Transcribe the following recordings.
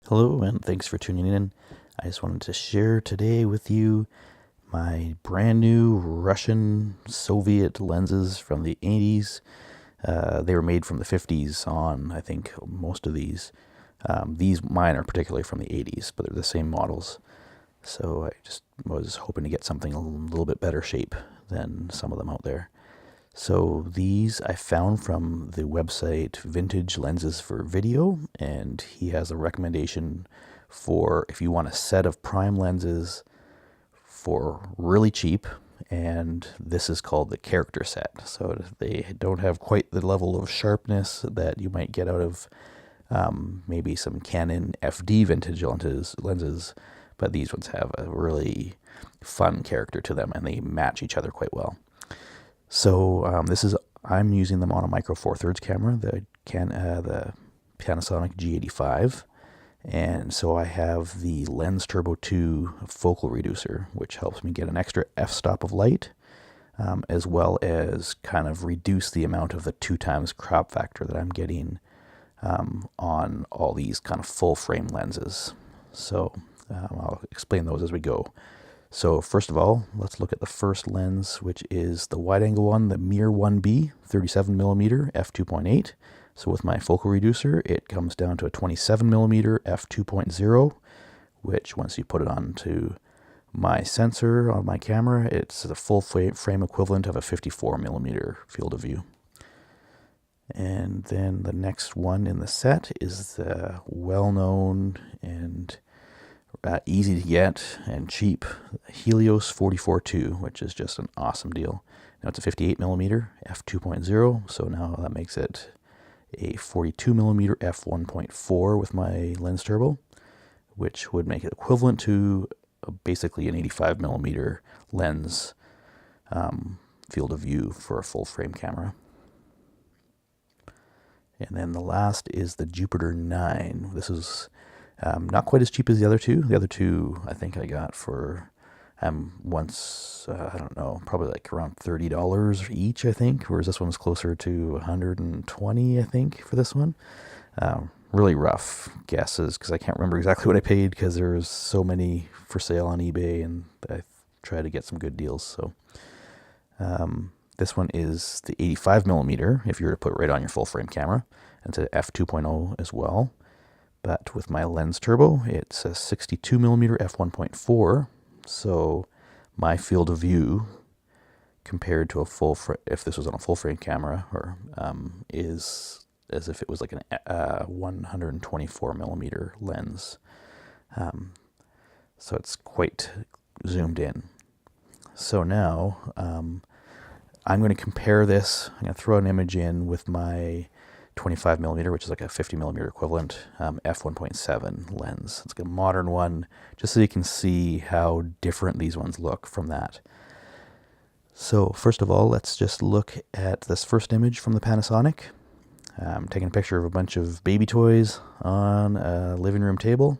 Hello, and thanks for tuning in. I just wanted to share today with you my brand new Russian Soviet lenses from the 80s. They were made from the 50s on, I think, most of these. Mine are particularly from the 80s, but they're the same models. So I just was hoping to get something a little bit better shape than some of them out there. So these I found from the website Vintage Lenses for Video, and he has a recommendation for if you want a set of prime lenses for really cheap, and this is called the character set. So they don't have quite the level of sharpness that you might get out of maybe some Canon FD vintage lenses, but these ones have a really fun character to them, and they match each other quite well. So I'm using them on a micro four thirds camera, the Panasonic G85, and so I have the Lens Turbo 2 focal reducer, which helps me get an extra f-stop of light, as well as kind of reduce the amount of the 2x crop factor that I'm getting on all these kind of full frame lenses. So I'll explain those as we go. So first of all, let's look at the first lens, which is the wide angle one, the Mir 1B 37mm f2.8. So with my focal reducer, it comes down to a 27mm f2.0, which once you put it onto my sensor on my camera, it's the full frame equivalent of a 54mm field of view. And then the next one in the set is the well-known and easy to get and cheap Helios 44-2, which is just an awesome deal. Now it's a 58mm f2.0, so now that makes it a 42mm f1.4 with my lens turbo, which would make it equivalent to basically an 85mm lens field of view for a full frame camera. And then the last is the Jupiter 9. This is not quite as cheap as the other two. The other two I think I got for once, I don't know, probably like around $30 each, I think, whereas this one's closer to $120, I think, for this one. Really rough guesses because I can't remember exactly what I paid because there's so many for sale on eBay, and I try to get some good deals. So this one is the 85mm if you were to put it right on your full frame camera, and it's an f2.0 as well. But with my lens turbo, it's a 62mm f1.4, so my field of view compared to if this was on a full frame camera, or is as if it was like a 124mm lens. So it's quite zoomed in. So now I'm going to compare this. I'm going to throw an image in with my 25mm, which is like a 50mm equivalent f1.7 lens. It's like a modern one, just so you can see how different these ones look from that. So first of all, let's just look at this first image from the Panasonic. I'm taking a picture of a bunch of baby toys on a living room table.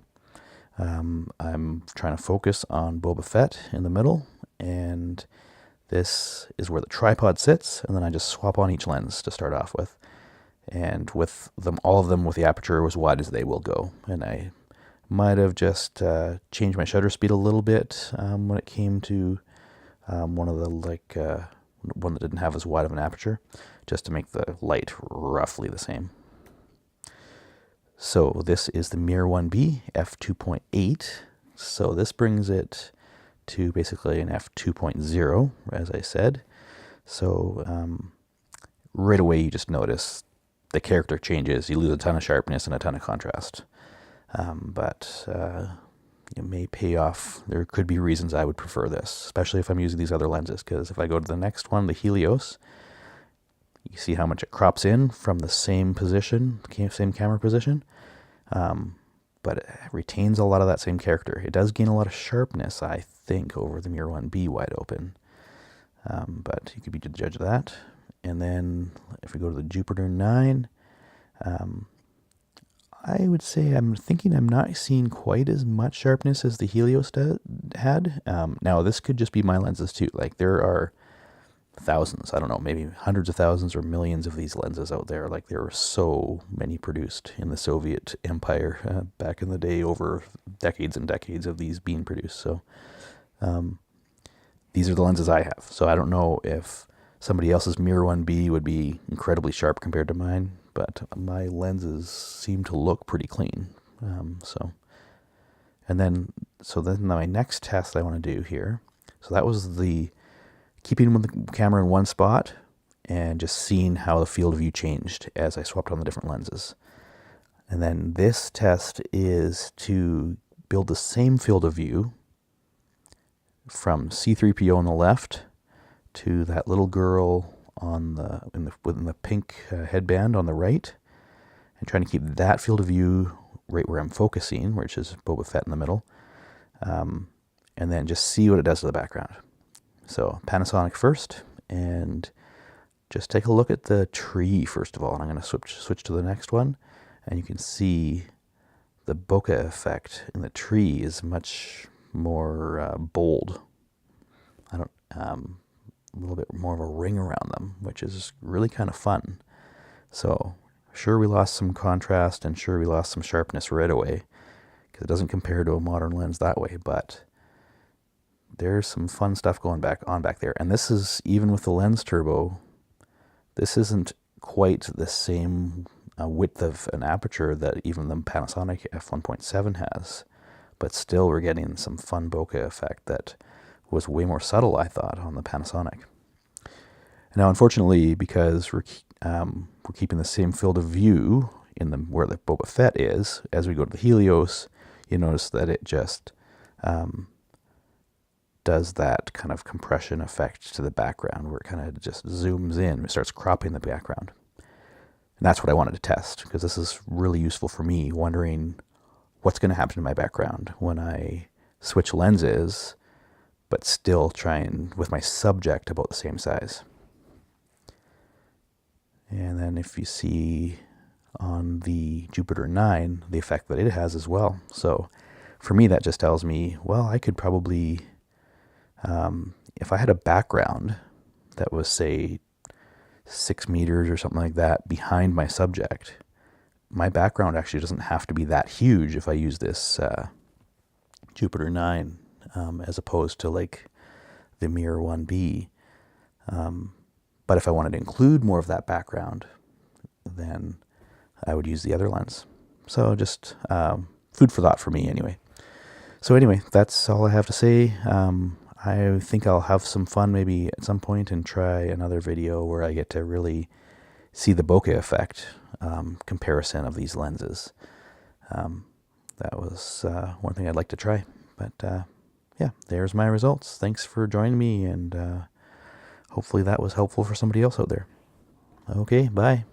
I'm trying to focus on Boba Fett in the middle, and this is where the tripod sits, and then I just swap on each lens to start off with. And with them, all of them with the aperture as wide as they will go. And I might have just changed my shutter speed a little bit when it came to one of the one that didn't have as wide of an aperture, just to make the light roughly the same. So this is the Mir 1B f2.8. So this brings it to basically an f2.0, as I said. So right away you just notice the character changes. You lose a ton of sharpness and a ton of contrast. But it may pay off. There could be reasons I would prefer this, especially if I'm using these other lenses, because if I go to the next one, the Helios, you see how much it crops in from the same position, same camera position, but it retains a lot of that same character. It does gain a lot of sharpness, I think, over the Mir 1B wide open, but you could be the judge of that. And then if we go to the Jupiter 9, I would say I'm not seeing quite as much sharpness as the Helios had. Now this could just be my lenses too. Like there are thousands, I don't know, maybe hundreds of thousands or millions of these lenses out there. Like there were so many produced in the Soviet Empire back in the day, over decades and decades of these being produced. So these are the lenses I have. So I don't know if somebody else's Mirror 1B would be incredibly sharp compared to mine, but my lenses seem to look pretty clean. Then my next test I want to do here. So that was the keeping the camera in one spot and just seeing how the field of view changed as I swapped on the different lenses. And then this test is to build the same field of view from C3PO on the left to that little girl within the pink headband on the right, and trying to keep that field of view right where I'm focusing, which is Boba Fett in the middle, and then just see what it does to the background. So Panasonic first, and just take a look at the tree first of all, and I'm going to switch to the next one, and you can see the bokeh effect in the tree is much more bold. A little bit more of a ring around them, which is really kind of fun. So sure, we lost some contrast, and sure, we lost some sharpness right away, because it doesn't compare to a modern lens that way, but there's some fun stuff going back there. And this is, even with the lens turbo, this isn't quite the same width of an aperture that even the Panasonic f1.7 has, but still we're getting some fun bokeh effect that was way more subtle, I thought, on the Panasonic. Now, unfortunately, because we're keeping the same field of view where the Boba Fett is, as we go to the Helios, you notice that it just does that kind of compression effect to the background, where it kind of just zooms in, it starts cropping the background. And that's what I wanted to test, because this is really useful for me, wondering what's going to happen to my background when I switch lenses, but still trying with my subject about the same size. And then if you see on the Jupiter 9, the effect that it has as well. So for me, that just tells me, well, I could probably, if I had a background that was, say, 6 meters or something like that behind my subject, my background actually doesn't have to be that huge if I use this Jupiter 9 as opposed to like the Mirror 1B. But if I wanted to include more of that background, then I would use the other lens. So just food for thought for me anyway. So anyway, that's all I have to say. I think I'll have some fun maybe at some point and try another video where I get to really see the bokeh effect comparison of these lenses. That was one thing I'd like to try. But yeah, there's my results. Thanks for joining me, and hopefully that was helpful for somebody else out there. Okay, bye.